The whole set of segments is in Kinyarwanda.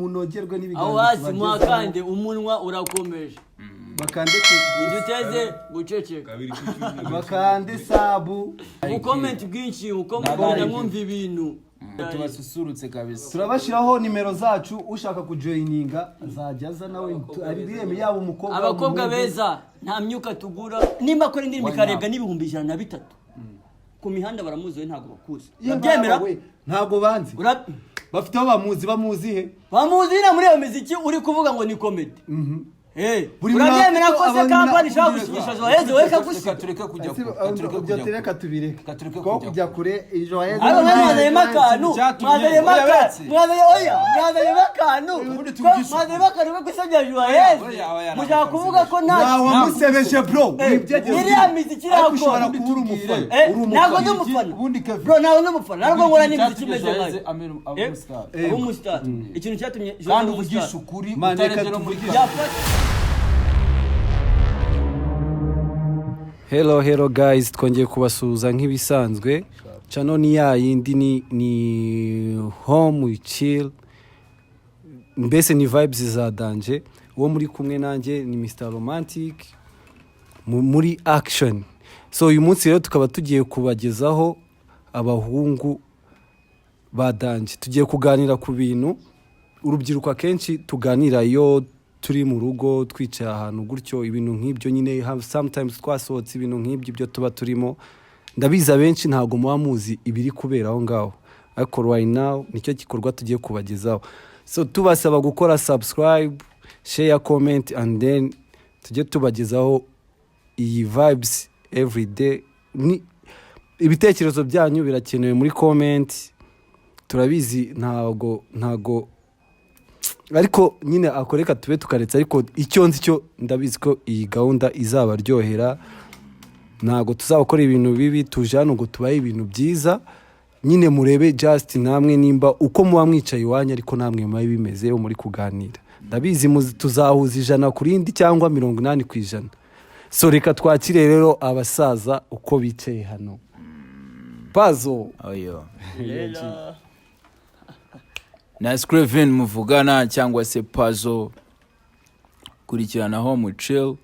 munogerwe n'ibiganiro aho hasi mwakande umunwa urakomeje bakande duteze guceceka bakande sabu comment bwinshi ukomeza mwumva ibintu tubasusurutse kabisa. turabashiraho nimero zacu ushaka kujoininga azajyaza nawe ari biyeme yabo umukobwa abakobwa beza nta myuka tugura nimba kora indi mikarebwa n'ibihumbi 103 ku mihanda baramuzi we ntago bakuzi yabyemera ntago banzi bafite bamuzi he bamuzi na muri iyo muziki uri kuvuga ngo ni comedy urabyemera ko se kampani ishaka gushikisha Joyeux weka gushika tureke kujya ko kujya kure Joyeux aro mwana makanu mwana makanu ko gusabya Joyeux muja kuvuga ko nta wamusebeje bro iri amiziki rako ushobora kubura umufana nago ndumufana bro nago ndumufana nago ngora n'imiziki meze nkayo umustar ikintu cyatumye kandi uvugisha ukuri utarengera muri Hello guys, twongeye kubasuhuza nk'ibisanzwe. Channel ni ya yindi ni home we chill. Mbese ni vibes za danje. Uwo muri kumwe nanjye ni Mr Romantic muri action. So uyu munsi rero tukaba tugiye kubagezaho abahungu ba danje. Tugiye kuganira ku bintu urubyiruko akenshi tuganira iyo turi mu rugo twicaye ahantu gutyo ibintu nk'ibyo nyine sometimes twasohotse ibintu nk'ibyo byo tuba turimo ndabiza benshi ntago muba muzi ibiri kubera aho ngaho ariko right now nicyo gikorwa tugiye kubagezaho. So tubasaba gukora subscribe, share, comment and then tujye tubagezaho iyi vibes every day. Ibitekerezo byanyu birakenewe muri comment. Turabizi ntago ariko nyine akoreka tube tukaretse ariko icyo nzi cyo ndabizi ko iyi gahunda izabaryohera ntago tuzabakora ibintu bibi tujana ngo tubaye ibintu byiza nyine murebe just namwe nimba uko muba mwicaye iwanyu ariko namwe mayi bimeze muri kuganira ndabizi tuzahuza 100 kuri indi cyangwa 80%. So reka twakire rero abasaza uko bicaye hano Pazo oyo na Scriven muvugana cyangwa se Pazo kurikirana home chill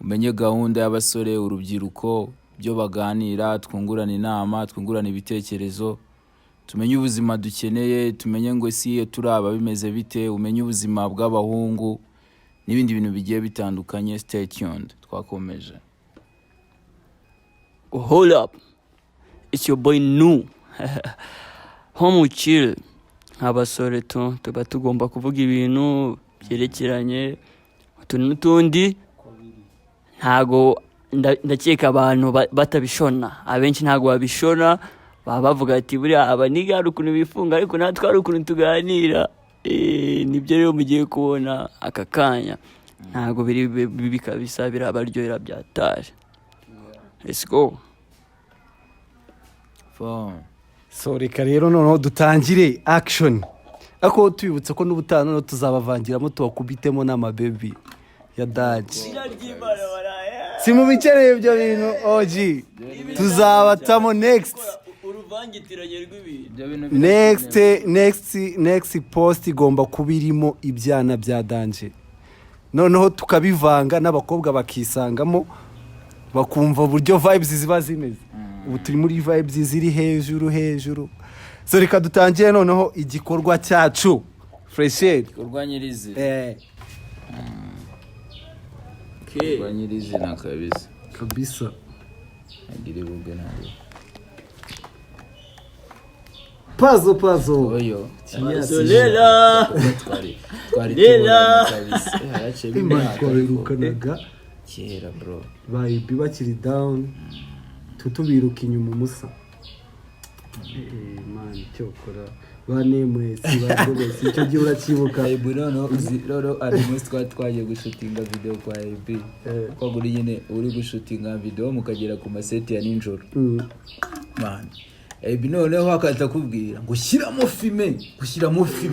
umenye gahunda y'abasore urubyiruko byo baganira twungurana inama twungurana ibitekerezo tumenye ubuzima dukeneye tumenye ngo si turaba bimeze bite umenye ubuzima bw'abahungu n'ibindi bintu bigiye bitandukanye. Stay tuned twakomeje. Hold up, it's your boy Nu home chill. Abasore tuba tugomba kuvuga ibintu byerekeranye n'utundi ntago ndakeka abantu batabishona abenshi ntago babishona baba bavuga ati buriya abaniga ari ukuntu bifunga ariko natwe ari ukuntu tuganira nibyo rero mugiye kubona aka kanya ntago biri kabisa birabaryohera byataje. Let's go. So reka rero noneho dutangire action. Ako tubibutse ko n'ubutano no tuzabavangiramo tubakubitemo n'amababy ya Daji. Si mu bicereye ibyo bintu OG. Tuzabatamo next. Uruvangitiranye rw'ibintu. Next post igomba kubirimo ibyana bya Danje. Noneho tukabivanga n'abakobwa bakisangamo bakumva buryo vibes ziba zimeze. Ubu turi muri vibes ziri hejuru. So reka dutangire noneho igikorwa cyacu Fresher kurwanyirize kurwanyirize na kabisa agire bubwe nawe Pazo oyo Lela lela kabisa imbarukanaga kera bro bayibi bakiri down tutubiruka inyuma musa man cyokora banemwe sibagobese icyo gihe urakibuka rero ari muri twagiye gushutinga video kwa AB ko guri nyine uri gushutinga video mukagera ku maseti ya ninjoro man AB noneho akaza kubwira ngo shyiramo filme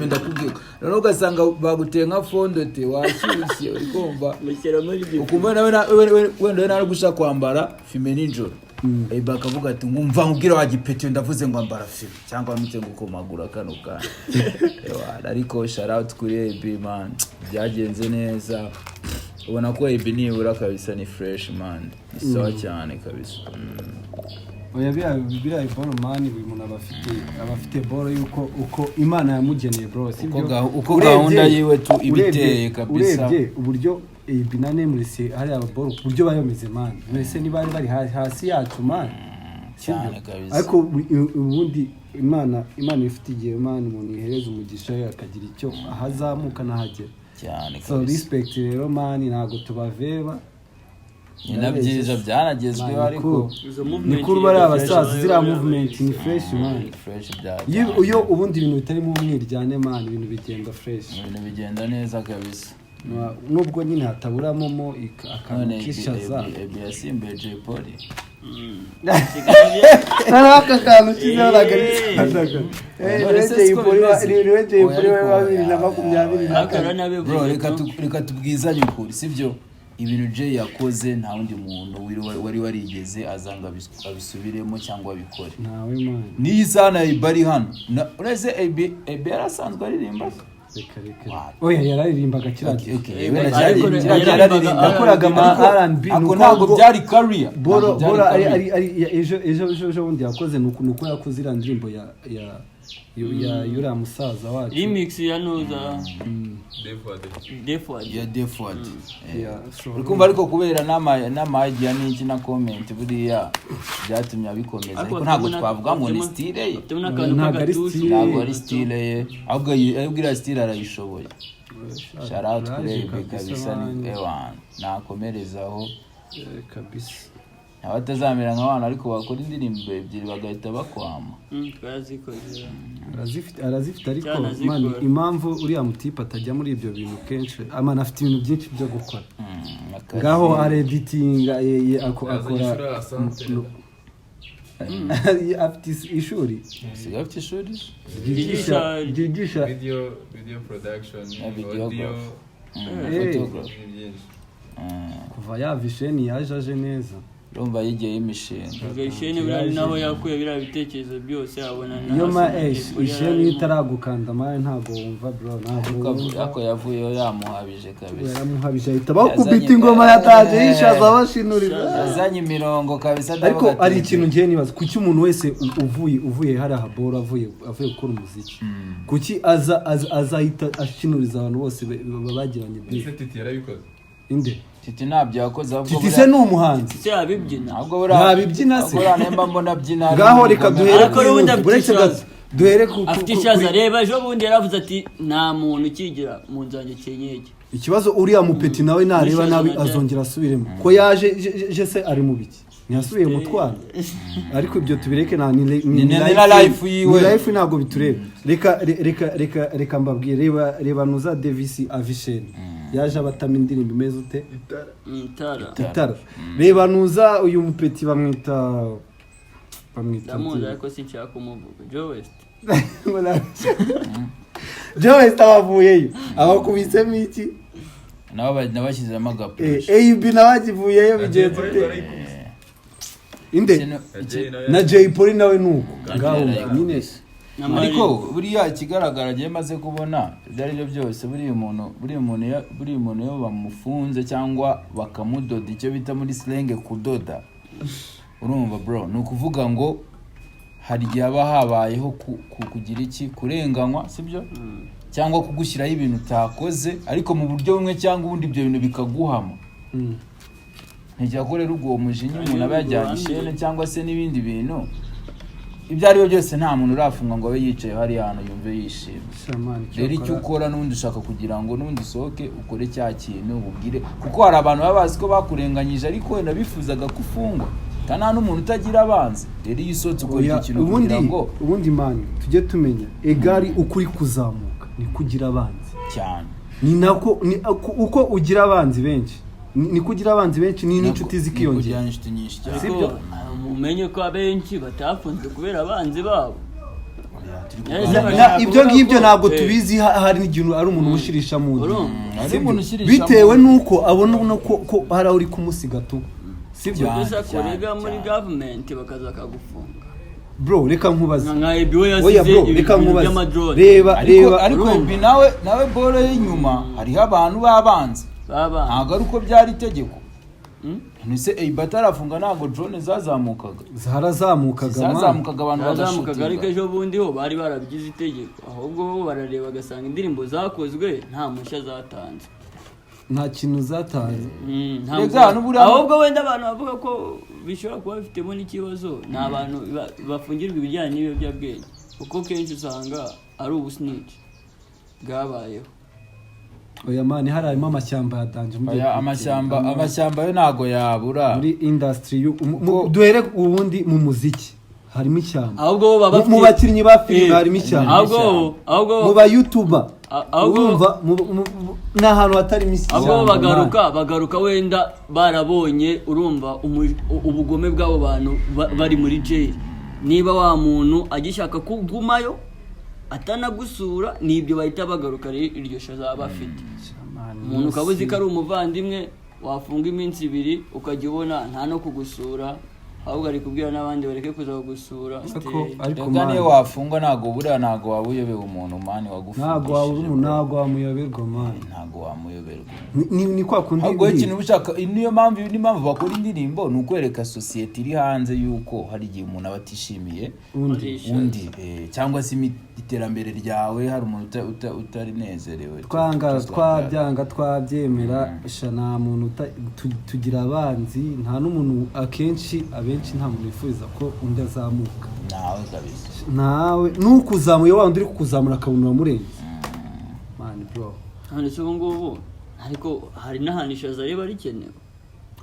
ndakubwira noneho ugasanga baguteye nka fondote washyushye urikumva mushyiramo ukumva nawe wenda nari gushaka kwambara filme ninjoro bakavuga ati ngumva nkubwira wagipetiyo ndavuze ngo ambara film cyangwa mutse ngukomagura kano kana ariko shout out kuri AB man byagenze neza ubona ko AB nibura kabisa ni fresh man ni sawa cyane kabisa oya biriya boro mani buri muntu abafite boro yuko uko Imana yamugeneye bro sibyo uko gahunda yiwe tu ibiteye kabisa urebye uburyo binane muri se hari ababoro uburyo bayomeze man mwese ni bari hasi yacu man cyane kabisa ariko ubundi Imana ifite igihe man umuntu ihereza umugisha akagira icyo ahazamuka nahagera cyane kabisa so respect rero man ntago tubaveba nabyiza byanagezweho ariko ni kuri bari abasaza zira movement ni fresh man fresh iyo ubundi ibintu bitari mu mwiryane man ibintu bigenda fresh ibintu bigenda neza kabisa nubwo nyine hataburamo akantu kishaza yasimbuye Jay Polly aka kantu kizaga Jay Polly wa 2020 bro reka tubwizanye ukuri sibyo ibintu Jay yakoze nta wundi muntu wari warigeze azanga abisubiremo cyangwa abikore nawe man niyi sana ibari hano ureze AB yarasanzwe aririmba oya yararirimbaga kiragiye akoraga ama R&B ntabwo byari career boro ari ejo bundi yakoze nuko yakoze ira ndirimbo ya yura musaza wacu remix ya Nuza Defward ukumva ariko kubera nama idea n'iki na comment buriya byatumye abikomeza ariko ntabwo twavuga ngo ni style ye ntabwo ari style ye ahubwo yabwira style arayishoboye shout out kuri kabisa ni ewan nakomerezaho kabisa abatazamera nk'abantu ariko bakora indirimbo ebyiri bagahita bakwama arazifite ariko man impamvu uriya mutipe atajya muri ibyo bintu kenshi amana afite ibintu byinshi byo gukora ngaho areditinga akora afite ishuri afite ishuri ryigisha video production audio kuva yavisheni yaje neza urumva yigiye imishinga isheni buri naho yakuye bira bitekerezo byose abona iyo ma isheni itaragukanda mari ntago wumva bro nako yavuyeho yamuhabije kabisa yaramuhabije ahita bakubita ingoma yataje yishaza bashinurira azanye imirongo kabisa ariko ari ikintu ngiye nibaza kuki umuntu wese uvuye hari ahabora avuye gukora umuziki kuki azahita ashinuriza abantu bose bagiranye bise Titi yarabikoze inde Titi nabyo yakoze ahubwo Titi se n'umuhanzi Titi yabibyina ahubwo ntabibyina se nemba mbona byina ngaho reka duhere ku afite ishaza reba ejo bundi yaravuze ati nta muntu ukigira mu nzange kenyege ikibazo uriya mupeti nawe nareba nabi azongera asubiremo ko yaje se ari mu biki ntiyasubiye mu Twana ariko ibyo tubireke ni life yiwe life ntago bitureba reka mbabwire reba Nuza Davis Avisheni yaje abatama indirimbo imeze ute itara reba Nuza uyu mupeti bamwita ndamuzi ariko sinshaka kumuvuga Joe West abavuyeyo abakubisemo iki nabashyizemo agapush AB nabagivuyeyo bigenze ute inde na Jay Polly nawe nuko ngaho nyine ariko buriya ikigaragara agiye maze kubona byari byo byose buriya umuntu yo bamufunze cyangwa bakamudoda icyo bita muri slang kudoda urumva bro ni ukuvuga ngo hari igihe haba habayeho kugira iki kurenganywa sibyo cyangwa kugushyiraho ibintu utakoze ariko mu buryo bumwe cyangwa ubundi ibyo bintu bikaguhama ntijakorera ubwo mujinya umuntu aba yajyanye ishene cyangwa se n'ibindi bintu ibyo ari byo byose nta muntu urafunga ngo abe yicaye hari ahantu yumve yishimye rero icyo ukora n'undi ushaka kugira ngo n'undi usohoke ukore cya kintu ubwire kuko hari abantu baba bazi ko bakurenganyije ariko wenda bifuzaga kufungwa kandi nta n'umuntu utagira abanzi rero iyo usohotse ukora icyo kintu kugira ngo ubundi mani tujye tumenya egari ukuri kuzamuka ni kugira abanzi cyane ni nako uko ugira abanzi benshi ni kugira abanzi benshi ni n'inshuti zikiyongera inshuti nyinshi cyane sibyo mumenye ko abenshi batafunzwe kubera abanzi babo ibyo ngibyo ntabwo tubizi hari n'igihe ari umuntu ushirisha mu bitewe nuko abona ko hari uri kumusiga tu sibyo gusa kurega muri government bakaza kagufunga bro reka nkubaze nka EBO oya yasize bro reka nkubaze by'amadrone reba ariko Ebi nawe bolo y'inyuma hariho abantu babanze ntabwo ari uko byari itegeko nise Ebi atarafunga ntabwo drone zazamukaga zarazamukaga abantu bazamukaga ariko ejo bundi ho bari barabigize itegeko ahubwo bo barareba bagasanga indirimbo zakozwe nta mushya zatanze nta kintu zatanze ahubwo wenda abantu bavuga ko bishobora kuba bifitemo n'ikibazo ni abantu bafungirwa ibijyanye n'ibiyobyabwenge kuko kenshi usanga ari ubusnitch bwabayeho oya mani harimo amashyamba ya danje amashyamba yo ntago yabura muri industry duhere ubundi mu muziki harimo ishyamba ahubwo baba mu bakinnyi ba filime harimo ishyamba ahubwo mu ba YouTuber urumva n'ahantu hatarimo ishyamba ahubwo bagaruka wenda barabonye urumva ubugome bw'abo bantu bari muri jail niba wa muntu agishaka kugumayo atanagusura nibyo bahita bagaruka iryo shaza bafite umuntu ukabuzi ko ari umuvandimwe wafunga iminsi 2 ukajya ubona nta no kugusura ahubwo ari kubwira n'abandi bareke kuza kugusura ariko niyo wafungwa ntago buriya ntago wabuyobewe umuntu mani wagufunga ntago wamuyoberwa mani ntago wamuyoberwa ni kwa kundi ahubwo ikintu ushaka niyo mpamvu bakora indirimbo ni ukwereka society iri hanze yuko hari igihe umuntu aba atishimiye undi cyangwa se iterambere ryawe hari umuntu utarinezerewe twabyanga twabyemera nta muntu tugira abanzi nta n'umuntu abenshi nta muntu wifuza ko undi azamuka nawe kabisa nawe nukuzamuye wandi uri kukuzamura akabona uramurenze man bro handitse ngo ariko hari n'ahanisha zari barikenewe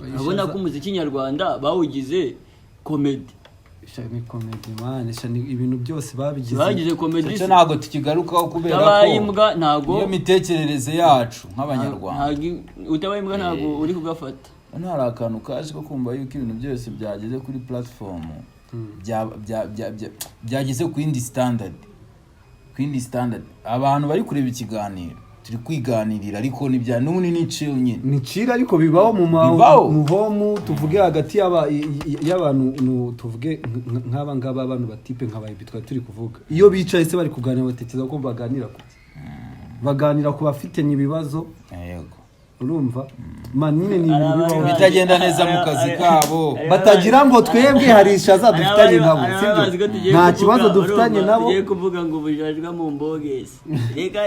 urabona ko umuziki nyarwanda bawugize comedy ni comedy man ibintu byose bagize comedy ntago tukigarukaho kubera ko utabayimbwa ntago iyo mitekerereze yacu nk'abanyarwanda utabayimbwa ntago uri kugafata hari akantu kaje ko kumva yuko ibintu byose byageze kuri platform byageze ku yindi standard abantu bari kureba ikiganiro turi kwiganirira ariko n'ubundi ni chill nyine ni chill ariko bibaho mu home tuvuge hagati y'abantu tuvuge nk'aba ngaba abantu batipe nk'abayibi turi kuvuga iyo bicaye se bari kuganira batekereza ko baganira ku bafitanye ibibazo yego urumva manine ni ibintu bitagenda neza mu kazi kabo batagira ngo twebwe hari ishaza dufitanye nabo sibyo nta kibazo dufitanye nabo tugiye kuvuga ngo bujajwa mu mbogesi rega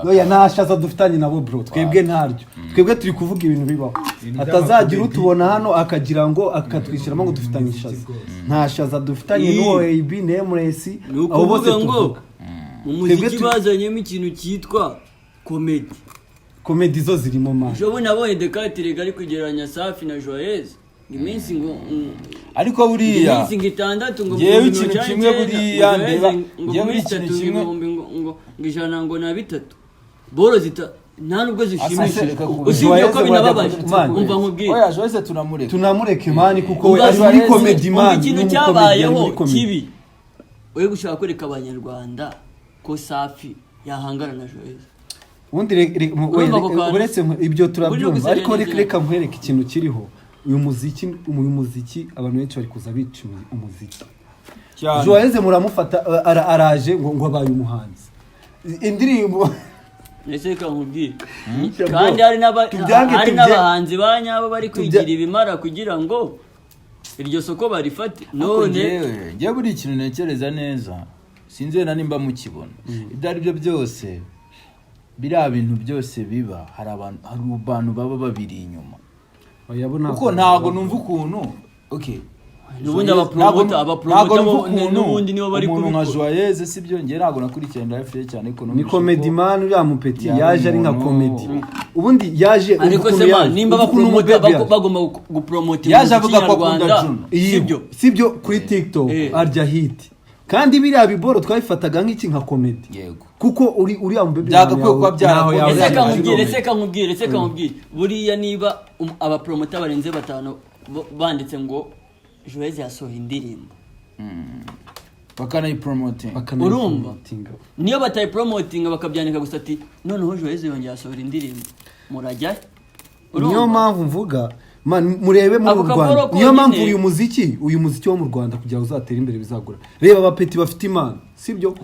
oya nta shaza dufitanye nabo bro twebwe ntaryo twebwe turi kuvuga ibintu bibaho atazagira utubona hano akagira ngo akatwishyiramo ngo dufitanye ishaza nta shaza dufitanye n'uwo AB Nameless abo bose tuvuga mu muziki bazanyemo ikintu cyitwa comedy zo zirimo man jobo nabonye Dekatire gari kugeranya Safi na Joyeuse iminsi ngo ariko buriya iminsi ngitandatu ngo yewe ikintu kimwe buriya ndeba yewe ikintu kimwe ngo ijana ngo na 3 boro zita nta nubwo zishimishije usibye ko binababaje umva nkubwiye oya Joyeuse tunamureke man kuko we ari comedy man ikintu cyabayeho kibi we gushaka kwereka abanyarwanda ko Safi yahangana na Joyeuse ubundi uretse ibyo turabyumva ariko reka nkwereke ikintu kiriho uyu muziki abantu benshi bari kuza bica umuziki Joyeuse muramufata araje ngo abaye umuhanzi indirimbo ese kankubwiye kandi hari n'abahanzi banyabo bari kwigira ibimara kugira ngo iryo soko barifate none ngiye buri ikintu nekereza neza sinze na nimba mukibona ibyo ari byo byose biriya bintu byose biba hari abantu baba babiri inyuma kuko ntago numva ukuntu nubundi abapromota n'ubundi nibo bari kubikora umuntu nka Joyeuse sibyo ngiye ntago nakurikirana FA cyane ko ni comedy man uriya mupeti yaje ari nka comedy ubundi yaje ariko se man nimba abapromota bagomba gupromota yaje avuga ko akunda Juno sibyo kuri TikTok arya hit kandi biriya biboro twabifataga nk'iki nka comedy yego kuko uriya mubebe byagakwiye kuba byarakoze reka nkubwire buriya niba abapromota barenze 5 banditse ngo Joyeuse yasohoye indirimbo bakanayipromoting urumva niyo batayipromotinga bakabyandika gusa ati noneho Joyeuse yongeye asohora indirimbo murajya niyo mpamvu mvuga man murebe mu Ako Rwanda kaporo niyo mpamvu konyine. uyu muziki wo mu Rwanda kugira ngo uzatere imbere bizagura reba abapeti bafite imana sibyo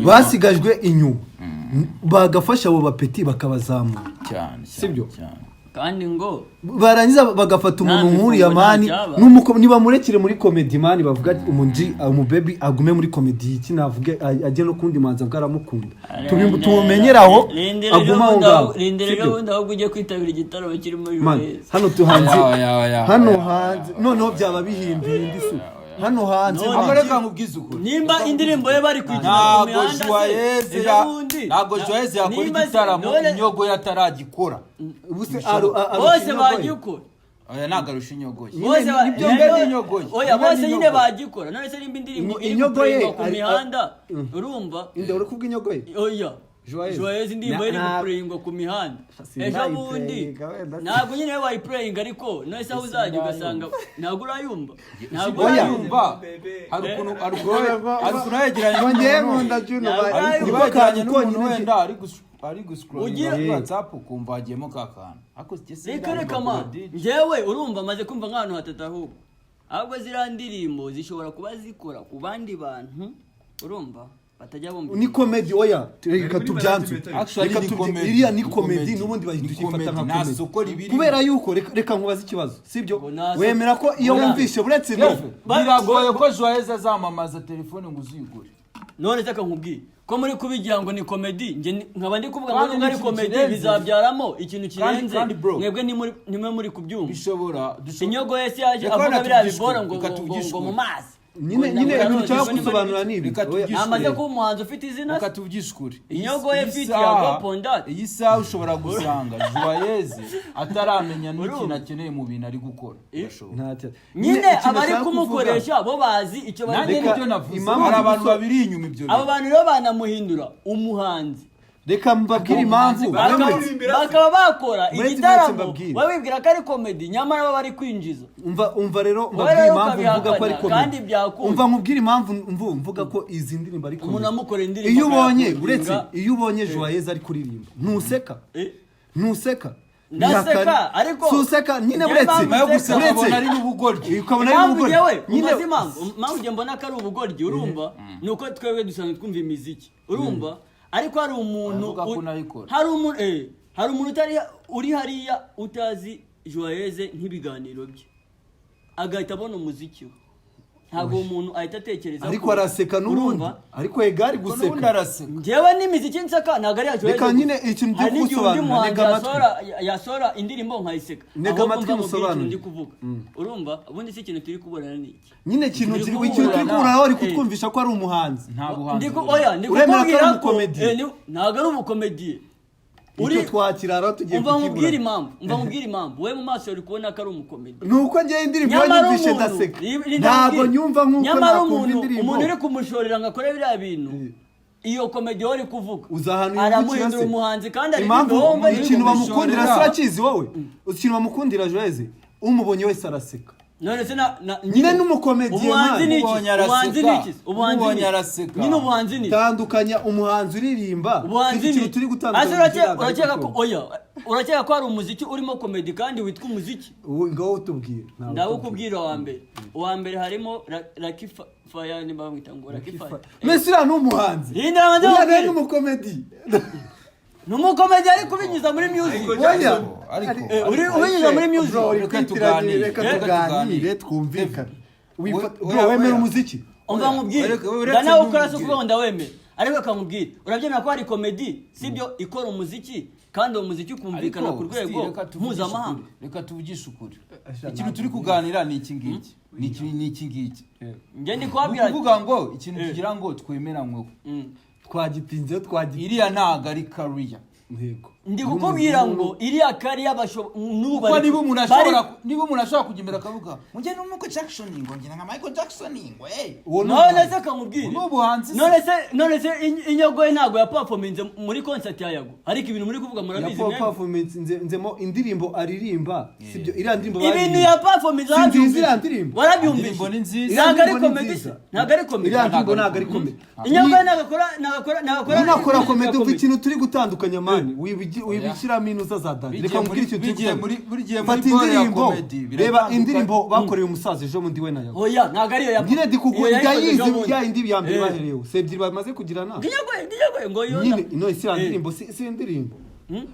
basigajwe inyuma bagafasha abo bapeti bakabazamura cyane sibyo kandi ngo barangiza bagafata umuntu nk'uriya mani niba murekere muri comedy mani bavuga umubebi agume muri comedy iki navuge ajye no kundi manza bwaramukunda tumumenyeraho aguma aho ngaho rindire gahunda ahubwo ujye kwitabira igitaramo kirimo Juarez hano tuhanze hano hanze noneho byaba bihinduye indi su hano hanze amareka nkubwiza ukuri nimba indirimbo ye bari kwigira ntabwo Juarez yakora igitaramo inyogo yataragikora bose bagikora oya nagarusha inyogo bose nibyo mbere inyogo oya bose nyine bagikora none se nimba indirimbo iri kuplayinga ku mihanda urumva inde uri kubwa inyogo ye oya Juarez indirimbo iri kuplayinga ku mihanda ejo bundi ntabwo nyine we wayiplayinga ariko none se aho uzajya ugasanga ntabwo urayumva ntabwo urayumva hari ukuntu yegeranye bongeye nkunda Juno ibakanye n'umuntu wenda ari guscroll WhatsApp ukumva hagiyemo kakana reka ma njyewe urumva maze kumva nk'ahantu hatatahuka ahubwo ziriya ndirimbo zishobora kuba zikora ku bandi bantu urumva batajya bumva ni comedy oya reka tubyanze iriya ni comedy n'ubundi bayifata nka comedy kubera yuko reka nkubaza ikibazo sibyo wemera ko iyo wumvishe buretse biragoye ko Juarez azamamaza telefone ngo uzigure none se nkubwiye ko muri kubigira ngo ni comedy nge nkaba ndi kuvuga ngo ari comedy bizabyaramo ikintu kirenze mwebwe nimwe muri kubyumva bishobora inyogo yese yaje avuga biriya bigora ngo mu mazi nyine cyangwa gusobanura nibi amaze ko umuhanzi ufite izina reka tubyishukure inyogo ye fit ya Pondate iyi saha ushobora gusanga Juarez ataramenya n'ikintu akeneye mu bintu ari gukora nyine abari kumukoresha bo bazi icyo bari hari abantu babiri inyuma ibyo abo bantu rero banamuhindura umuhanzi reka mbabwire impamvu bakaba bakora igitaramo babibwira ko ari comedy nyamara baba bari kwinjiza umva rero mbabwire impamvu mvuga ko ari kandi comedy byakunda umva nkubwire impamvu mvuga ko izi ndirimbo ari comedy umuntu amukora indirimbo iyo ubonye Juarez ari kuririmba ntuseka ndaseka ariko suseka nyine buretse ari n'ubugoryi ukabona ari n'ubugoryi nyine impamvu nge mbona ko ari ubugoryi urumva ni uko twebwe dusanzwe twumva imiziki urumva ariko hari umuntu uri hariya utazi Juarez nk'ibiganiro bye agahita abona umuziki we ntabwo umuntu ahita atekereza ariko araseka n'urundi ariko egari guseka njyewe n'imiziki nseka ntabwo ari Juarez reka nyine ikintu cyo gusobanura nega amatwi yasora indirimbo nkayiseka nega amatwi musobanura ndi kuvuga urumva ubundi si ikintu turi kubona ni iki nyine ikintu turi kubona aho ari kutwumvisha ko ari umuhanzi nta buhanzi ndikubwira ko ntabwo ari umukomediye uri twakirara tugiye kukibura umva mubwira impamvu we mu maso uri kubona ko ari umukomedi nuko ngiye indirimbo yanyumvishe ndaseka ntabwo nyumva nk'uko nakumva indirimbo umuntu uri kumushorera ngo akore biriya bintu iyo komedi uri kuvuga uzahanura aramuhindura umuhanzi kandi ari ikintu bamukundira sirakizi wowe ikintu bamukundira Juarez umubonye wese araseka none se nyine n'umukomediye ubonye araseka nyine ubuhanzi ni tandukanya umuhanzi uririmba ikintu turi gutandukanya urakeka ko hari umuziki urimo komedi kandi witwa umuziki ngaho utubwira ndabukubwira uwa mbere harimo Lucky Fire ni bamwita ngo Lucky Fire mbese uriya ni umuhanzi uriya ni umukomedi numukomedi ari kubinyuza muri music ubinyuza muri music reka tuganire twumvikane wemera umuziki umva nkubwire nawe ukora so kuvuga ndawemera ariko akamubwira urabyemera ko hari comedy sibyo ikora umuziki kandi uwo muziki ukumvikana ku rwego mpuzamahanga reka tuvugishe ukuri ikintu turi kuganira ni iki ngiki ni iki ngiki njye ndi kubabwira kuvuga ngo ikintu tugira ngo twemeranyweho twagipinze iriya ntago ari career ndi kukubwira ngo iriya career nuba niba umuntu ashobora kujya imbere akavuga njye n'umuko Jackson ngo njye na Michael Jackson ngo none se kamubwire n'ubuhanzi none se inyogo ye ntago ya performance muri concert ya Yago ariko ibintu muri kuvuga murabizi ya performance nzemo indirimbo aririmba sibyo iriya ndirimbo ibintu ya performance warabyumvise ni nziza ntago ari comedy ntago ari comedy iriya ndirimbo ntago ari comedy inyogo ye nagakora comedy uva ikintu turi gutandukanya mani ubishyiramo inuza za dance reka mubwire icyo bigiye muri fata bore ya indirimbo comedy reba indirimbo bakoreye umusaza ejo bundi we nayo oya ntago ariyo ya nyine ndikugurira yizi ya indi ya mbere bahereyeho se ebyiri bamaze kugirana ngiye ngo yo nyine ino isi indirimbo si indirimbo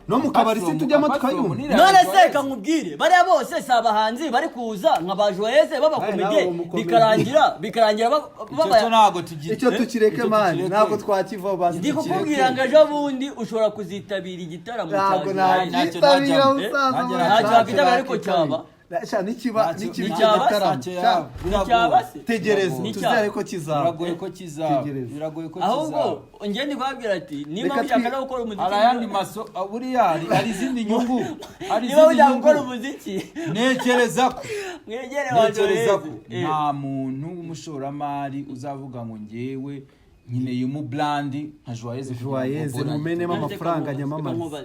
no mu kabari se tujyamo tukayumva none se kamubwire bariya bose si abahanzi bari kuza nka ba Joyeux babakomeye bikarangira icyo ntago tugira icyo tukireke mani ntabwo twakivaho basi ndi kukubwira ngo ejo bundi ushobora kuzitabira igitaramo ntabwo cyawe nakitabira umusaza ntacyo wakitabira ariko cyaba nikiba tegereza tuzare ko kizaba biragoye ko ahubwo njye ndi kubabwira ati niba mushaka no gukora umuziki arayandi maso buriya hari izindi nyungu niba mushaka gukora umuziki ntekereza ko mwegere wajoyeze nta muntu w'umushoramari uzavuga ngo ngewe nkeneye umubrandi nka Joyeux mumenemo amafaranga nyamamaza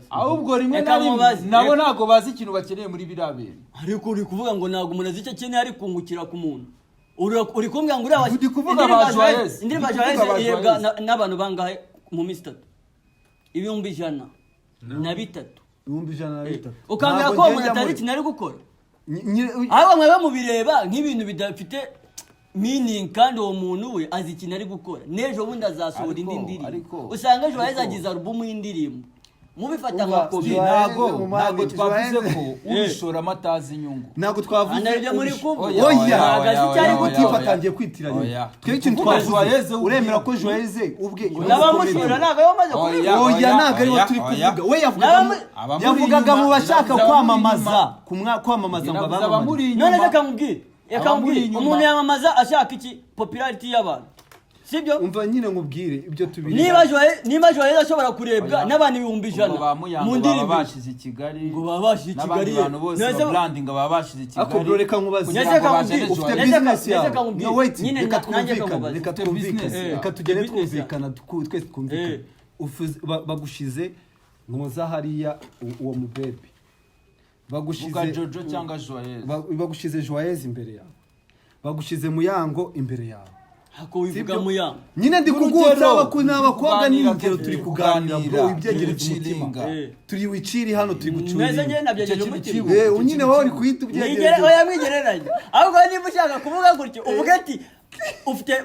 ahubwo rimwe na rimwe nabo ntabwo bazi ikintu bakeneye muri biriya bintu ariko uri kuvuga ngo ntabwo umuntu azi icyo akeneye ari kungukira ku muntu uri kumbwira ngo uriya ndi kuvuga ba Joyeux indirimbo Joyeux irebwa n'abantu bangahe mu minsi 3 ibihumbi 103 ukambwira ko umuntu atari ikintu ari gukora abo mwe mubireba nk'ibintu bidafite meaning kandi uwo muntu we azi ikintu ari gukora n'ejo bundi azasohora indi ndirimbo usanga Joyeux agize album y'indirimbo mubifata nka kobi ntabwo twavuze ko ubishora amatazi inyungu ntabwo twavuze anaribyo muri kuvuga oya agazi cyari gutifatangiye kwitiranya twe ikintu twavuze uremera ko Joyeux ubwe n'abamushora ntabwo bamaze kubivuga oya ntabwo ariho turi kuvuga we yavugaga mu bashaka kwamamaza kwamamaza ngo abamamaze none reka nkubwire umuntu yamamaza ashaka iki popularity y'abantu sibyo umva nyine nkubwire ibyo tubiri niba Joyeux ashobora kurebwa n'abantu 100,000 mu ndirimbo babashize i Kigali ngo babashize i Kigali n'abantu bose branding babashize i Kigali ako reka nkubaze ufite business yawe no wait reka tugere twumvikana twese twumvikana bagushize nkoza hariya uwo mubebe bagushize Jojo cyangwa Joyeux bagushize Joyeux imbere yawe bagushize Muyango imbere yawe hako wivuga Muyango nyine ndikugutsa abakobwa n'ingero turi kuganira bro ibyegereje umutima turi wiciri hano turi gucura neza nge nabyegereje umutima nyine wowe uri kwita ubyegereje oya mwigereranya ahubwo niba ushaka kuvuga gutyo uvuga ati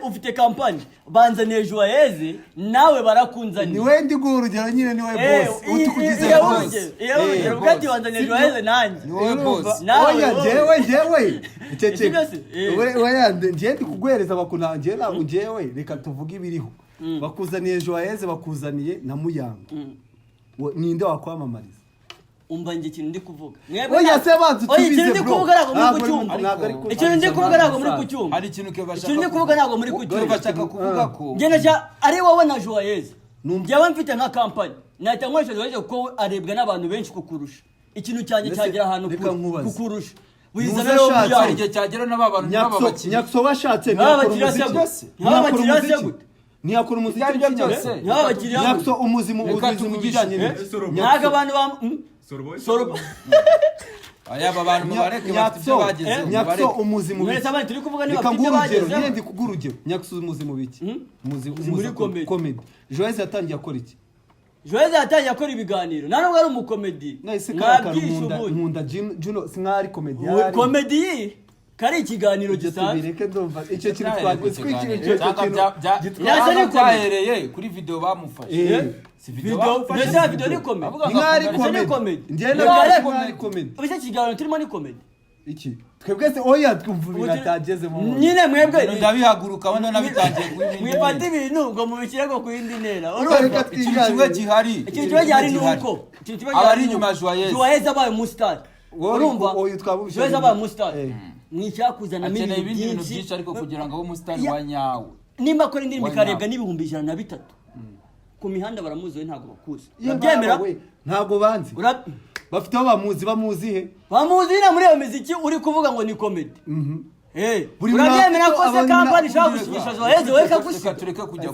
ufite kampani banzaniye Joyeux nawe barakunzaniye ni we ndi guha urugero nyine ni we boss utukugize boss urugero ubwati banzaniye Joyeux nanjye ni we boss oya jewe icece oya njye ndi kuguhereza bakunangiye ntabwo njyewe reka tuvuge ibiriho bakuzaniye Joyeux bakuzaniye na Muyango ninde wakwamamariza umva nge ikintu ndi kuvuga oya se bantu tubize bro ikintu ndi kuvuga ntabwo muri kucyumva hari ikintu ikintu ndi kuvuga ntabwo muri kucyumva bashaka kuvuga ko ngeneja ari wowe na Joyeux njyewe mfite nka kampani nahita nkoresha Joyeux kuko arebwa n'abantu benshi kukurusha ikintu cyanjye cyagera ahantu kukurusha wizana rero hari igihe cyagera n'abantu n'abakiriya nyakso bashatse ntiyakora umuziki byose nyakso umuzimu ubujyanye ntago abantu Sorobo aba bantu mubareke bafite ibyo bageze nyakso umuzimu mwese abandi turi kuvuga niba bafite ibyo bageze nyende kugurugero nyakso umuzimu biki muri comedy Joyeux yatangiye akora iki Joyeux yatangiye akora ibiganiro nta nubwo ari umukomedi nkunda Juno sinkari comedy comedy kari ikiganiro gisanzwe bireke ndumva icyo kintu twagitwikira cyahereye kuri video bamufashe si video neza video ni comedy ngende bari comedy ubise kiganiro turimo ni comedy iki twebwese oya twumva binatageze mu nyine mwebwe ndabihaguruka bano nabitangiye mwifata ibintu ngo mubikirego ku yindi ntera urumva ikintu gihari nuko abari inyuma Joyeux abaye umustar urumva Joyeux abaye umustar mwicyakuzana ibintu byinshi ariko kugira ngo abe umustar wa nyawe nimba akora indirimbo ikarebwa n'ibihumbi 103 ku mihanda baramuziwe ntabwo bakuzi urabyemera ntabwo banzi bafite aho bamuzi he bamuzi na muri iyo muziki uri kuvuga ngo ni comedy urabyemera ko se kampani ishaka gushimisha Joyeuse we kagushika tureka kujya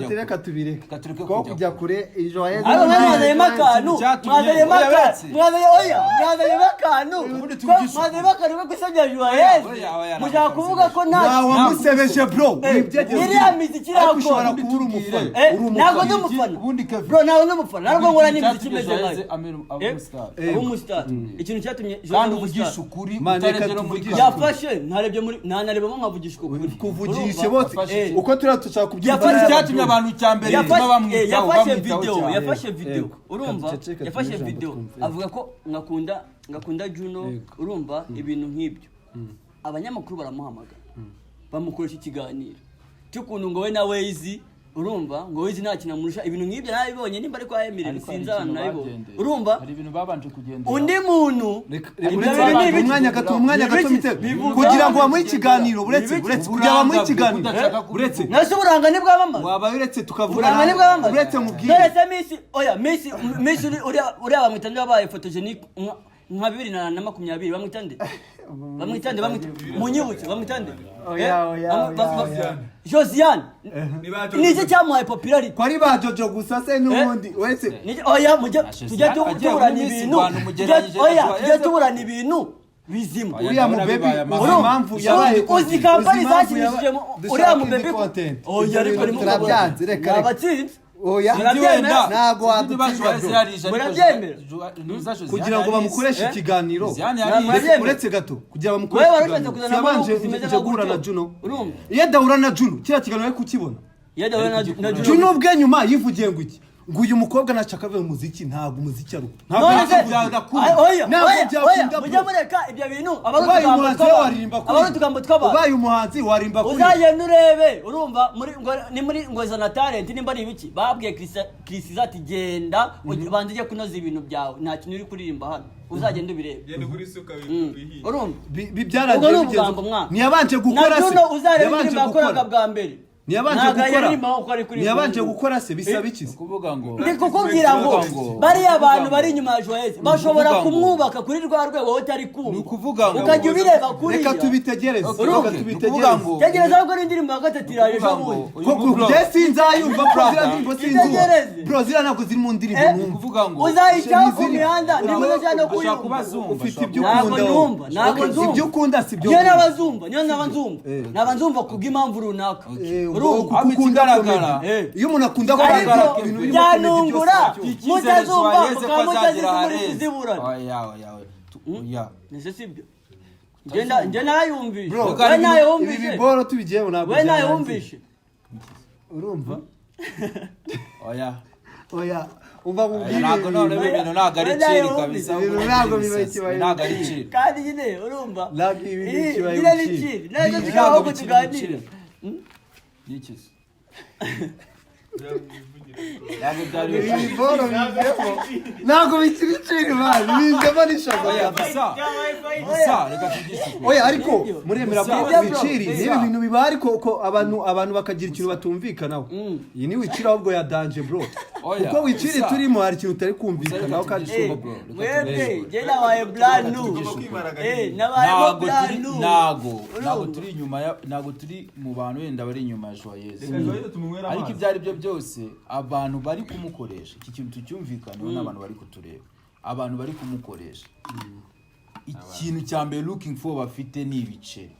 reka tubireke ko kujya kure Joyeuse abo mwazanye makanu mwazanye makanu mwazanye makanu ko gusabya Joyeuse mushaka kuvuga ko nta wamusebeje bro iriya miziki irako ushobora kubura umufana ntabwo ndi umufana bro ntabwo ndi umufana ntabwo nkora n'imiziki imeze nkayo umustar ikintu cyatumye kandi uvugisha ukuri utarengera muri yafashe ntarebye muri nanarebamo nkavugisha ukuri kuvugisha bose uko turatushaka kubyumva yafashe cyatumye abantu cyambere yafashe video urumva yafashe video avuga ko ngakunda Juno urumva ibintu nk'ibyo abanyamakuru baramuhamagara bamukoresha ikiganiro cy'ukuntu ngo we na Waze urumva ngo Waze nta kintu amurusha ibintu nk'ibyo nabibonye nimba ariko ayemerera sinzana nayo urumva hari ibintu babanje kugenda undi muntu umwanya gato kugira ngo bamuhe ikiganiro uretse kugira bamuhe ikiganiro uretse nase uburangane bw'abamaze waba uretse tukavuga uburangane bw'abamaze uretse mubwire Messi uriya bamwitanje wabaye photogenic nka 2020 bamwitande munyibutse bamwitande Josiane nije cyamuhaye popularity kwari bajojo gusa se nubundi wese tujya tuburana ibintu tujya tuburana ibintu bizima uriya mubebe impamvu yabaye uzi kampani zashyirishije uriya mubebe ariko ni turabyanze reka abatsinze ntago murabyemera kugira ngo bamukoreshe ikiganiro uretse gato kugira ngo bamukoreshe ikiganiro yabanje guhura na Juno iyo adahura na Juno kiriya kiganiro ari kukibona Juno ubwe nyuma yivugiye ngo iki ngo uyu mukobwa nashaka ave mu muziki ntabwo umuziki ari ntabwo mujya mureka ibyo bintu abarutugambo tw'abantu ubaye umuhanzi warimba kuri uzagenda urebe urumva muri ngo za talent nimba ari ibiki babwiye Chris zati genda banze ujye kunoza ibintu byawe nta kintu uri kuririmba hano uzagenda ubirebe genda kuri suka urumva bibyaragiye ntiyabanje gukora se yabanje gukora bwa mbere ntiyabanje gukora se bisaba iki kuvuga ngo ndi kukubwira ngo bari abantu bari inyuma ya Joyeuse bashobora kumwubaka kuri rwa rwego utari kumva kuvuga ngo ukajya ubireba kuri reka tubitegereze tegereza ahubwo n'indirimbo ya gatatu iraje ejobundi sinzayumva bro ziriya ntabwo ziri mu ndirimbo numva kuvuga ngo uzayicaho ku mihanda ndimo cyane kuyumva ufite ibyo ukunda ibyo ukunda si byo niyo n'abazumva kubw'impamvu runaka kugaragara iyo umuntu akunda kugaragara ibintu biri byanungura mutazumva mukamutazizimuri kuziburana nese sibyo nge nayumvishe we nayumvishe ibi boro tubigiyemo ntabwo we nayumvishe urumva oya umva mubwire ntabwo none ibintu ntabwo ari ciri kabisa ntabwo biba ikibaye ntabwo ari ciri kandi nyine urumva ntabwo ibintu ikibaye nyine ni ciri ntabwo tukaho kutuganira Nikizi. ntabwo bikiri ciri mani bizemo n'ishaka oya ariko muremera ko biciri niba ibintu biba ariko ko abantu bakagira ikintu batumvikanaho iyi ni wicira ahubwo ya danje bro kuko wiciri turimo hari ikintu utari kumvikanaho kandi shumba bro mwebwe je nabaye brand new nabaye brand new ntabwo turi inyuma ntabwo turi mu bantu wenda bari inyuma ya Joyeuse ariko ibyo ari byo byose abantu bari kumukoresha iki kintu tucyumvikaneho n'abantu bari kutureba abantu bari kumukoresha ikintu cya mbere looking for bafite ni ibiceri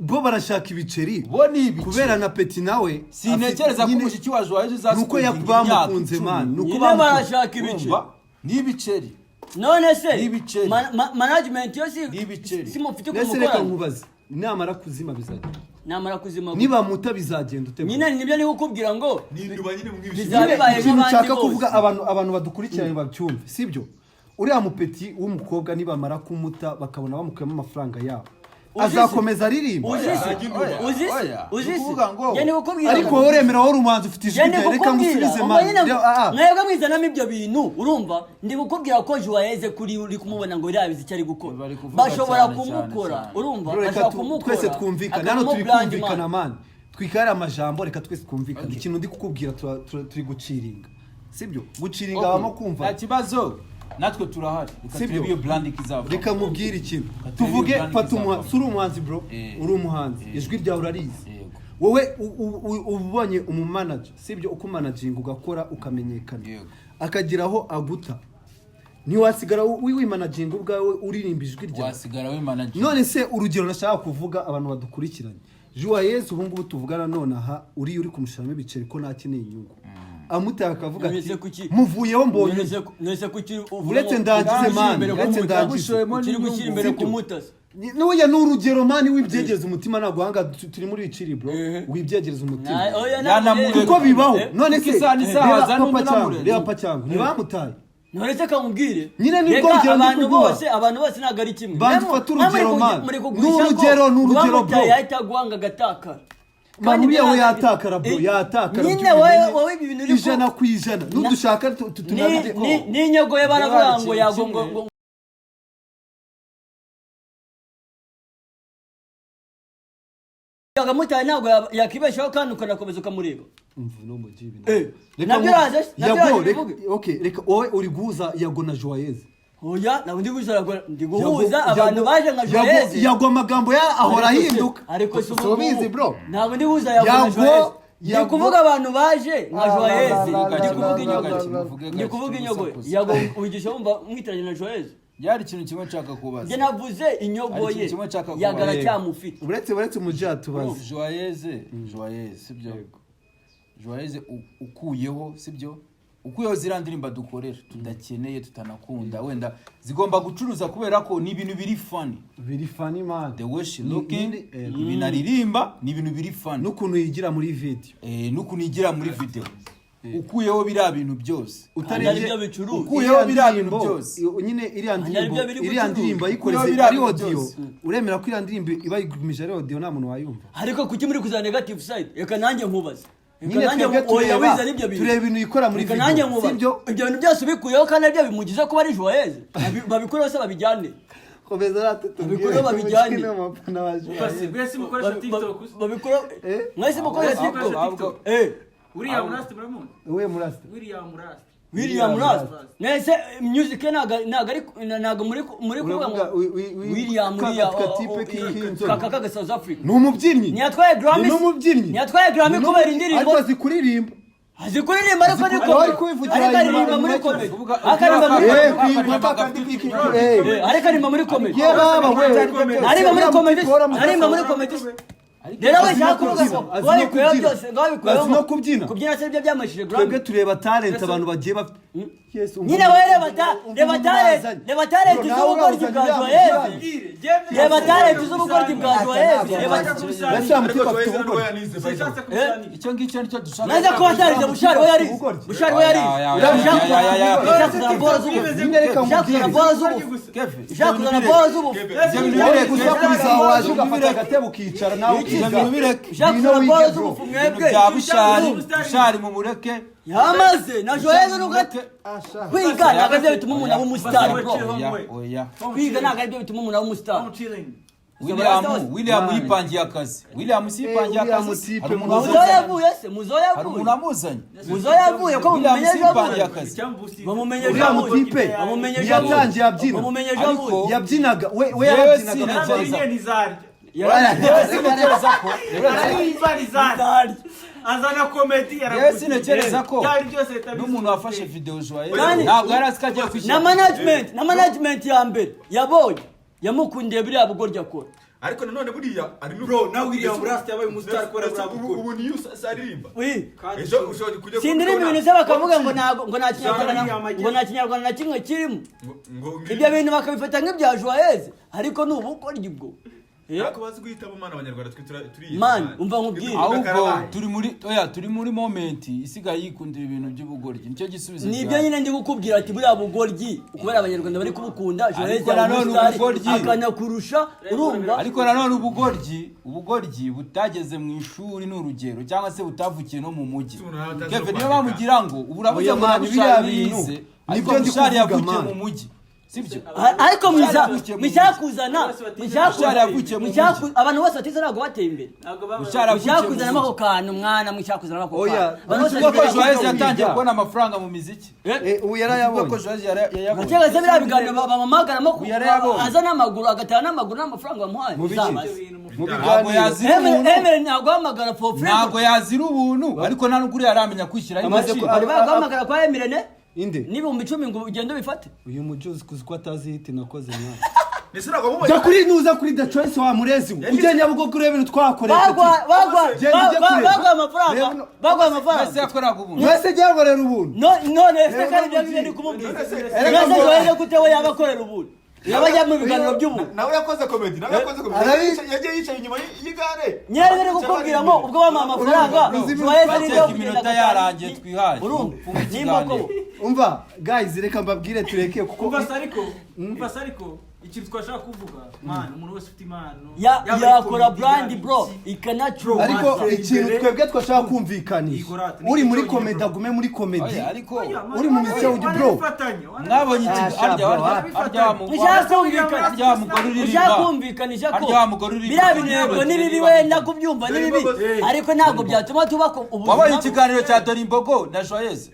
bo barashaka ibiceri bo ni ibiceri kubera na Peti nawe sinekereza ko umushiki wa Joyeuse uzasuka nuko yakubamukunze man nuko barashaka ibiceri ni ibiceri none se management yo si mufite kumukora nkubaze namara kuzima bizagenda namara kuzima niba muta bizagenda utema nyine nibyo ni kukubwira ngo ninduba nyine bizabibaye nk'abandi nshaka kuvuga abantu badukurikiranye babyumve sibyo uriya mupeti w'umukobwa nibamara kumuta bakabona bamukuyemo amafaranga yabo azakomeza aririmba ariko wowe uremera wowe umuhanzi ufite ijwi reka musubize mani mwebwe mwizanamo ibyo bintu urumva ndi kukubwira ko Joyeuse kuri uri kumubona ngo irabizi icyo ari gukora bashobora kumukora urumva bashobora kumukora twese twumvikana hano turi kumvikana mani twikare amajambo reka twese twumvikana ikintu ndi kukubwira turi guciringa sibyo guciringa abamo kumva nta kibazo natwe turahari reka turebe iyo brand ikizava reka mubwire ikintu tuvuge fata umuhanzi uri umuhanzi bro uri umuhanzi ijwi ryawe urarizi wowe ubonye umumanager sibyo uko managinga ugakora ukamenyekana akagiraho aguta ntiwasigara wimanaginga ubwawe uririmba ijwi ryawe wasigara wimanaginga none se urugero nashaka kuvuga abantu badukurikiranye Joyeuse ubu ngubu tuvugana none aha uri kumushiramo ibiceri ko nakeneye inyungu amutaka akavuga ati muvuyeho mbonye uretse ndangize man uretse ndangize kiri gushyira imbere ku mutasi n'uya n'urugero mani wibyegereza umutima naguhanga turi muri iciri bro wibyegereza umutima kuko bibaho none se reba cyangwa ntibamutaye nturetse kamubwire nyine ni bwo abantu bose ntabwo ari kimwe bafata urugero man n'urugero bro yahita guhanga agatakara kandi yawe yatakara bro yatakara nyine wowe ibi bintu uriko ijana ku ijana n'udushaka tunabye n'inyogo ye baravuga ngo yagongo yagamutaye ntabwo yakibeshaho kandi ukanakomeza ukamureba no mujibi nabyo raje okay reka wowe uri guhuza yago na Joyeuse oya nabo ndi guhuza abantu baje nka Joyeuse yago amagambo ya ahora ahinduka ariko subizi bro ntabwo ndi guhuza yago na Joyeuse ndi kuvuga abantu baje nka Joyeuse ndi kuvuga inyogo yago ubigisha wumva mwitiranye na Joyeuse yari ikintu kimwe nshaka kubaza njye navuze inyogo ye yagara cyamufite uretse umujya tubaze Joyeuse sibyo Joyeuse ukuyeho sibyo ukuyeho zirandirimba dukorera tudakeneye tutanakunda wenda zigomba gucuruza kubera ko ni ibintu biri funny man the way she looking binaririmba ni ibintu biri funny n'ukuntu yigira muri video n'ukuntu yigira muri video ukuyeho bira bintu byose utarebye ukuyeho bira bintu byose nyine iriya ndirimbo ayikoreze ari audio uremera ko iriya ndirimbo iba yigumije ari audio nta muntu wayumva ariko kuki muri kuza negative side reka nanjye nkubaze nyine tureba ibintu yikora muri video sibyo ibyo bintu byose ubikuyeho kandi ibyo bimugize ko bari Joyeuse babikoreho se babijyane komeza babikora babijyane mwese mukoresha TikTok babikora mwese mukoresha TikTok William Rust muramuzi William Rust nese music naga muri kuvuga ngo William kaka South Africa numubyinnyi ntiyatwaye Grammy kubera indirimbo ariko zikuririmba ariko niko aririmba muri comedy aririmba muri comedy rero we shakuvuga ngo wabikuyeho byose ngabikuyeho no kubyina se byo byamashije Grammy twebwe tureba talent abantu bagiye bafite nyine we reba talent z'ubugoryi bwa Joyeuse reba talent z'ubugoryi bwa Joyeuse icyo ngicyo nicyo dushaka naza ko watarize bushari we yari bushari mu mureke yamaze na Joyeuse n'ugate kwiga ntabwo aribyo bituma umuntu aba umusitari bro kwiga ntabwo aribyo bituma umuntu aba umusitari William yipangiye akazi muzo yavuye ko mumenye yabyinaga we azana komedi yaravuze ntekereza ko n'umuntu wafashe video Joyeuse ntabwo yarazi ko agiye kwishyura na management ya mbere yabonye yamukundiye biriya bugoryi akora ariko nanone buriya ari bro na William Rust yabaye umustar kora brakora ubu niyo saririmba ejo ushobora kujya sindirimba ibintu se bakavuga ngo nta kinyarwanda na kimwe kirimo ibyo bintu bakabifata nk'ibya Joyeuse ariko ni ubugoryi bwo Ako bazi guhitamo mana abanyarwanda turi man umva nkubwire ahubwo turi muri moment isigaye yikundira ibintu by'ubugoryi nicyo gisubizo nibyo nyine ndi gukubwira ati buriya bugoryi kubera abanyarwanda bari kubukunda Joyeuse akanakurusha urumva ariko nanone ubugoryi butageze mu ishuri n'urugero cyangwa se butavukiye no mu mujyi Kevin niyo bamugira ngo uburabuze ngo Bushari yize ariko Bushari yavukiye mu mujyi sibyo ariko mishakuzana abantu bose batize ntabwo bateye imbere mishakuzana ako kantu mwana mishakuzana ako kantu ko Joyce yatangiye kubona amafaranga mu miziki ubu yarayabonye ko Joyce yayabonye cyangwa se biriya biganiro bamamagaramo aza n'amaguru agatana n'amaguru n'amafaranga bamuhaye ntabwo yazira Emere ntabwo ahamagara for free ntabwo yazira ubuntu ariko nta n'ukuri yaramenya kwishyiraho imashini bari bahamagara kwa Emere ne inde n'ibihumbi 10 ngo ugende bifate uyu mujuzi kuzi ko atazi hiti nakoze mwana Nese nako mubonye ja kuri nuza kuri The Choice wa murezi uje nyabugo kuri ibintu twakoreye bagwa amafaranga ese yakoraga ubuntu mwese jyaborera ubuntu none ese kandi byo ngende kumubwira mwese joye gutewe yabakorera ubuntu yabajya mu biganiro by'umuntu nawe yakoze comedy yagiye yicaye inyuma y'igare nyere gukubwiramo ubwo bama amafaranga joye ziri iminota yarangiye twihaye nimbako umva guys reka mbabwire tureke kuko umva sariko ikintu twashaka kuvuga man umuntu wese ufite impano yakora brand bro ikanacu ariko ikintu twebwe twashaka kumvikanisha uri muri comedy agume muri comedy ariko uri mu miziki ujye bro mwabonye ikintu aryakumvikanisha ko biriya bintu nibibi wenda kubyumva nibibi ariko ntabwo byatuma tubako ubuzima wabonye ikiganiro cya Dorimbogo na Joyce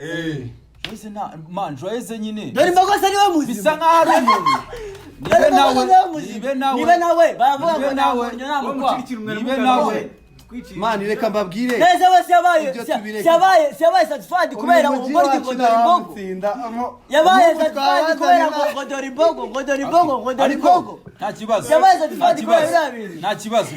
Joyce na man Joyce nyine Dorimbogo se niwe muzima bisa nkaho ari umuntu nibe nawe baravuga ngo nawe nibe nawe mani reka mbabwire neza wese yabaye satisfied kubera umugore Dorimbogo yabaye satisfied kubera ngo Dorimbogo nta kibazo yabaye satisfied kubera ibintu nta kibazo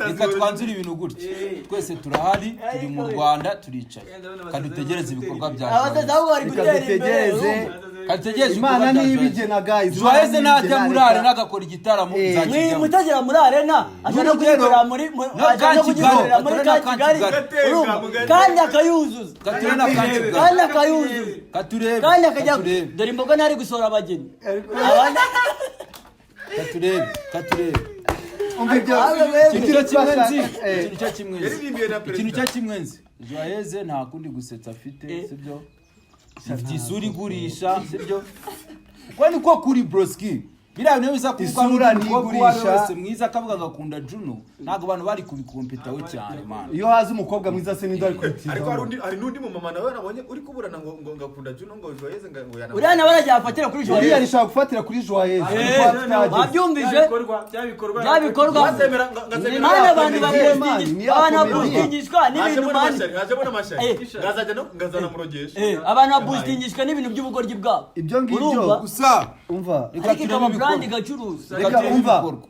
reka twanzure ibintu gutya twese turahari turi mu Rwanda turicaye kandi dutegereze ibikorwa byacu dutegereze Imana nibigena guys Joyce najya muri arena agakora igitaramo nzakijya mutegera muri arena ashaka kugikora muri Kigali kandi akayuzuza kandi akajya Dorimbogo ntari gusora abageni katurebe ikintu cyo kimwe nzi Joyce nta kundi gusetsa afite sibyo ifite isura igurisha sibyo uko niko kuri broski biriya bintu bisa isura ntigurisha wese mwiza akavuga agakunda Juno ntabwo abantu bari kubikompetaho cyane man iyo hazi umukobwa mwiza se n'indari kwitiza ariko hari n'undi mu mama nawe nabonye uri kuburana ngo ngakunda Juno ngo Joyce ngo yana uriya nawe arajyafatira kuri Joyce uriya rishaka gufatira kuri Joyce wabyumvije byabikorwa mana abantu babustingishwa n'ibintu ngazana murogesha abantu babustingishwa n'ibintu by'ubugoryi bwabo ibyo ngibyo gusa umva brand gacuruza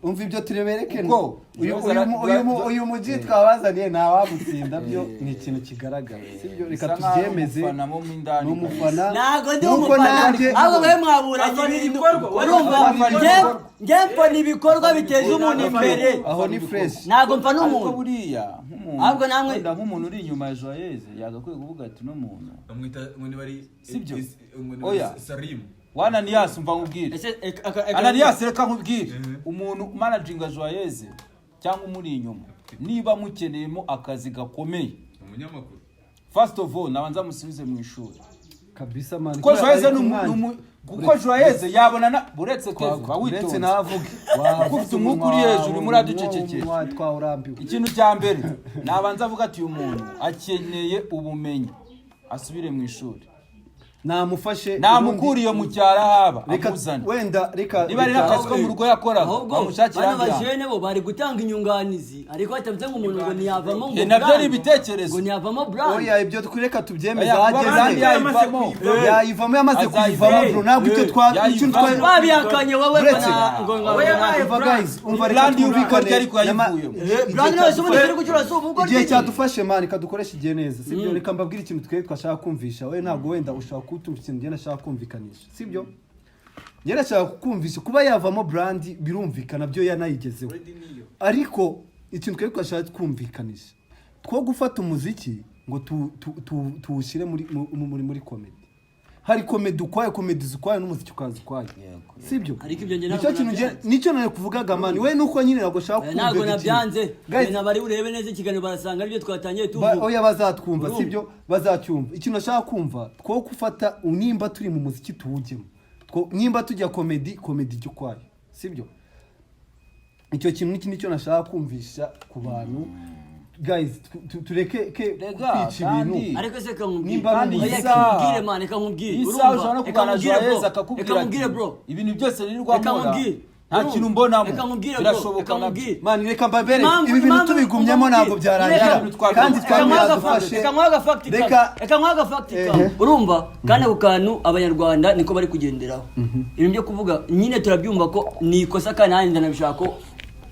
umva ibyo turebereke ngo uyu muji twabazaniye nta wamutsinda byo ni ikintu kigaragara sibyo reka tubyemeze n'umufana ntago ndi umufana ahubwo mwe mwaburanye n'ibintu urumva njye n'ibikorwa biteza umuntu imbere aho ni fresh ntago mfa n'umuntu buriya ahubwo namwe nk'umuntu uri inyuma ya Joyce yagakwiye kuvuga ati no muntu bamwita ngo bari sibyo oya Salim wana Nias umva nkubwire Ananias reka nkubwire umuntu managinga Joyce cyangwa umuri inyuma niba mukeneyemo akazi gakomeye umunyamakuru first of all nabanza musubize mu ishuri kabisa man ko Joyce kuko Joyce yabonana buretse teva witonze navuge ufite umwuka uri hejuru muri aducecekeye twawurambiwe ikintu cya mbere nabanza avuga ati uyu muntu akeneye ubumenyi asubire mu ishuri namufashe namukuriye mu cyara haba amuzana wenda reka niba ari n'akazi ko mu rugo yakoraga bamushakira hano bajene bo bari gutanga inyunganizi ariko batamze ngo umuntu ngo ntiyavamo ngo nabyo ni ibitekerezo ngo ntiyavamo brand oya ibyo twireka tubyemeza hageze yayivamo yamaze kuyivamo bro ntabwo icyo twabihakanye wowe ngo guys umva reka twumvikane ariko yayivuyemo brand nawe ubundi turi gucuruza ubwo igihe cyadufashe man kadukoresha igihe neza sibyo reka mbabwire ikintu twebwe twashaka kumvisha we ntabwo wenda ushaka kutumva ikintu ngenda nashaka kumvikanisha sibyo ngenda nashaka kukumvisha kuba yavamo brand birumvikana byo yanayigezeho ariko ikintu twebwe twashaka kumvikanisha two gufata umuziki ngo tuwushyire muri comedy hari comedy ukwaye comedy zikwaye n'umuziki ukaza ukwaye sibyo nicyo kintu nicyo nari kuvugaga man we nuko nyine ntabwo shaka kumva ntabwo nabyanze nabari urebe neza ikiganiro barasanga aribyo twatangiye tuvuga oya bazatwumva sibyo bazacyumva ikintu nashaka kumva two gufata unimba turi mu muziki tuwujyemo nimba tujya komedi ijya ukwayo sibyo icyo kintu n'iki nicyo nashaka kumvisha ku bantu guys tureke kwica ibintu ariko se kamubwire kandi kamubwire man kamubwire isaha ushobora kugana Joyeux akakubwira ati ibintu byose nirirwa nkora nta kintu mbonamo birashoboka man reka mbabere ibi bintu tubigumyemo ntabwo byarangira kandi twamwadufashe reka mwaga factica urumva kandi ako kantu abanyarwanda niko bari kugenderaho ibintu byo kuvuga nyine turabyumva ko ni ikosa kandi nanjye ndanabishaka ko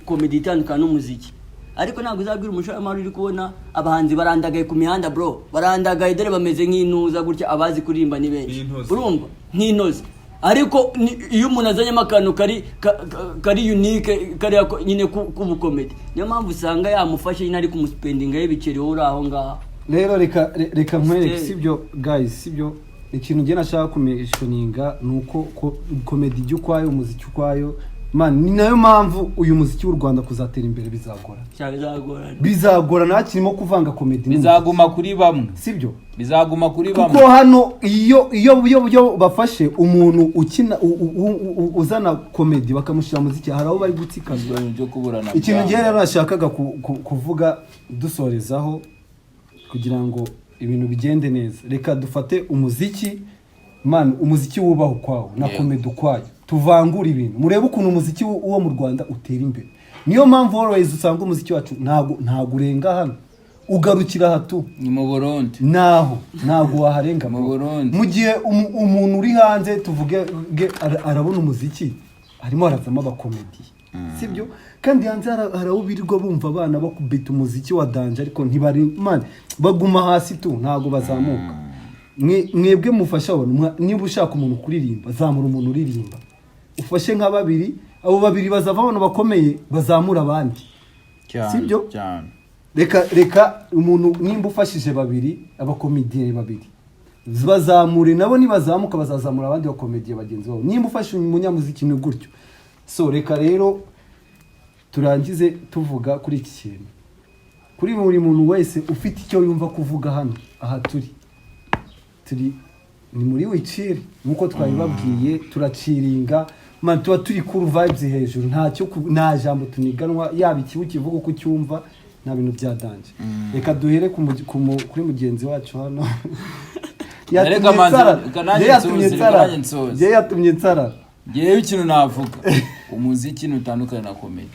komedi itandukana n'umuziki ariko ntabwo uzabwira umushoramari uri kubona abahanzi barandagaye ku mihanda bro barandagaye dore bameze nk'intuza gutya abazi kuririmba ni benshi urumva nk'intozi ariko iyo umuntu azanyemo akantu kari unique kari nyine k'ubukomedi niyo mpamvu usanga yamufashe nyine ari kumuspendinga y'ibiceri wowe uri aho ngaho rero reka nkwereke sibyo guys sibyo ikintu njye nashaka kumishoninga ni uko komedi ijya ukwayo umuziki ukwayo man ni nayo mpamvu uyu muziki w'u Rwanda kuzatera imbere bizagora nta kirimo kuvanga komedi bizaguma kuri bamwe sibyo bizaguma kuri bamwe kuko hano iyo bafashe umuntu ukina uzana komedi bakamushyira muziki hari aho bari gutsikazwa byo kuburana ikintu ngiye rero nashakaga kuvuga dusorezaho kugira ngo ibintu bigende neza reka dufate umuziki man umuziki wubaho kwawo na komedi ukwayo tuvangura ibintu murebe ukuntu umuziki wo mu Rwanda utera imbere niyo mpamvu always usanga umuziki wacu ntago urenga hano ugarukira hatu ni mu Burundi ntago waharenga mu Burundi mu gihe umuntu uri hanze tuvuge arabona umuziki harimo harazamo abakomedi sibyo kandi hanze harabirirwa bumva abana bakubita umuziki wa danje ariko ntibari man baguma hasi tu ntago bazamuka mwebwe mufasha abantu niba ushaka umuntu kuririmba zamura umuntu uririmba ufashe nka babiri abo babiri bazava abantu bakomeye bazamura abandi sibyo reka umuntu nimba ufashije babiri abakomediye babiri bazamure nabo nibazamuka bazazamura abandi bakomediye bagenzi babo nimba ufashe umunyamuziki ni gutyo so reka rero turangize tuvuga kuri iki kintu kuri buri muntu wese ufite icyo yumva kuvuga hano aha turi ni muri wicire nkuko twabibabwiye turaciringa man tuba turi cool vibes hejuru nta jambo tuniganwa yaba ikibu kivuga uko cyumva nta bintu byadanje reka duhere kuri mugenzi wacu hano yatumye nsara ngewe ikintu navuga umuziki ntutandukanye na komedi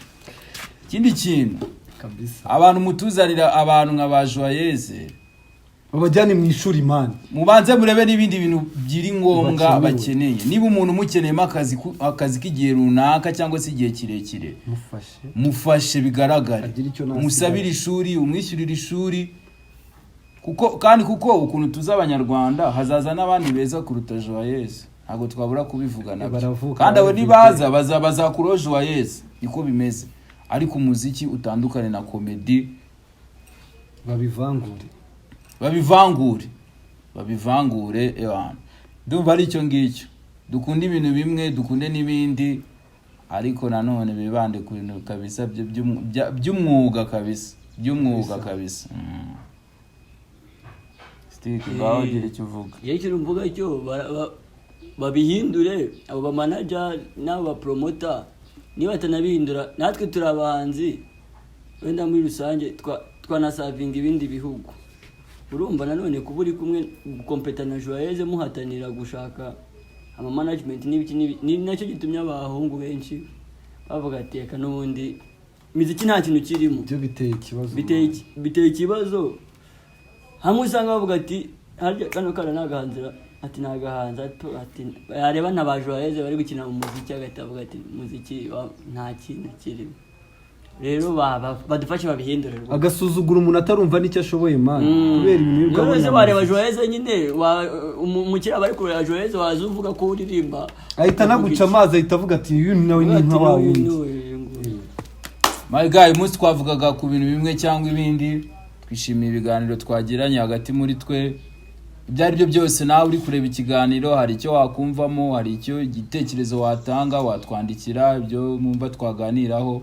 ikindi kintu kabisa abantu mutuzanira abantu nka ba Joyeux babajyane mu ishuri man mubanze murebe n'ibindi bintu byiri ngombwa bakeneye niba umuntu mukeneyemo akazi k'igihe runaka cyangwa se igihe kirekire mufashe bigaragare umusabire ishuri umwishyurire ishuri kuko ukuntu tuzi abanyarwanda hazaza n'abandi beza kuruta Joyeux ntabwo twabura kubivuga nabyo kandi abo nibaza bazakuraho Joyeux niko bimeze ariko umuziki utandukane na komedi babivangure ndumva ari icyo ngicyo dukunda ibintu bimwe dukunde n'ibindi ariko nanone bibande ku bintu kabisa by'umwuga kabisa stick baho gira icyo uvuga ikintu mvuga cyo babihindure abo ba manager n'abo ba promoter niba batanabihindura natwe turi abahanzi wenda muri rusange twanasavinga ibindi bihugu urumva nanone kuba uri kumwe kompeta na Joyeux muhatanira gushaka ama management n'ibiki ni nacyo gitumye abahungu benshi bavuga ati eka n'ubundi muziki nta kintu kirimo byo biteye ikibazo hamwe usanga bavuga ati harya kano kana nagahanzira ati nagahanza ati yareba na ba Joyeux bari gukina mu muziki agatavuga ati muziki nta kintu kirimo rero badufashe babihindurira agasuzugura umuntu atarumva nicyo ashoboye man kubera ibintu bwose bareba Joyeux nyine umukira bari kureba Joyeux wazuvuga ko uririmba ahita naguca amazi ahita avuga ati uyu nawe ni nka wawe my guy umunsi twavugaga ku bintu bimwe cyangwa ibindi twishimiye ibiganiro twagiranye hagati muri twe ibyo ari byo byose nawe uri kureba ikiganiro hari icyo wakumvamo hari icyo igitekerezo watanga watwandikira ibyo mwumva twaganiraho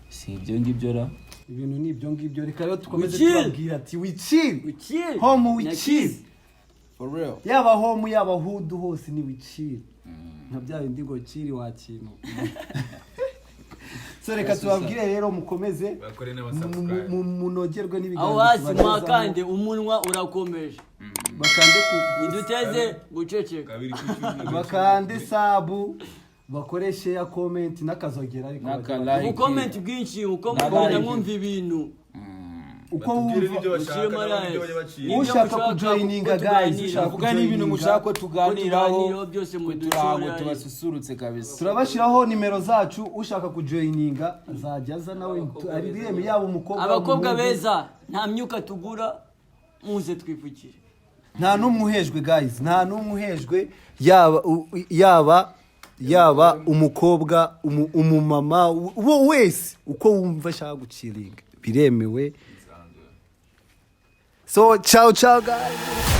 si ibyo ngibyo ra ibintu ni ibyo ngibyo reka rero tukomeze tubabwira ati wicire home wicire for real yaba home yaba hudu hose ni wiciri nka bya bindi ngo ciri wa kintu so reka tubabwire rero mukomeze bakore n'abasubscribe munogerwe n'ibiganiro aho hasi mwakande umunwa urakomeje bakande iduteze guceceka bakande sabu bakore share comment n'akazogera ariko mu comment bwinshi uko mubona mwumva ibintu uko wumva ushaka kujoininga guys ushaka n'ibintu mushaka ko tuganiraho byose mu turango tubasusurutse kabisa turabashiraho nimero zacu ushaka kujoininga azajya aza nawe ari bireme yabo umukobwa abakobwa beza nta myuka tugura muze twipfukire nta numwe uhejwe guys nta numwe uhejwe yaba umukobwa umumama wo wese uko wumva ashaka guciringa biremewe so ciao guys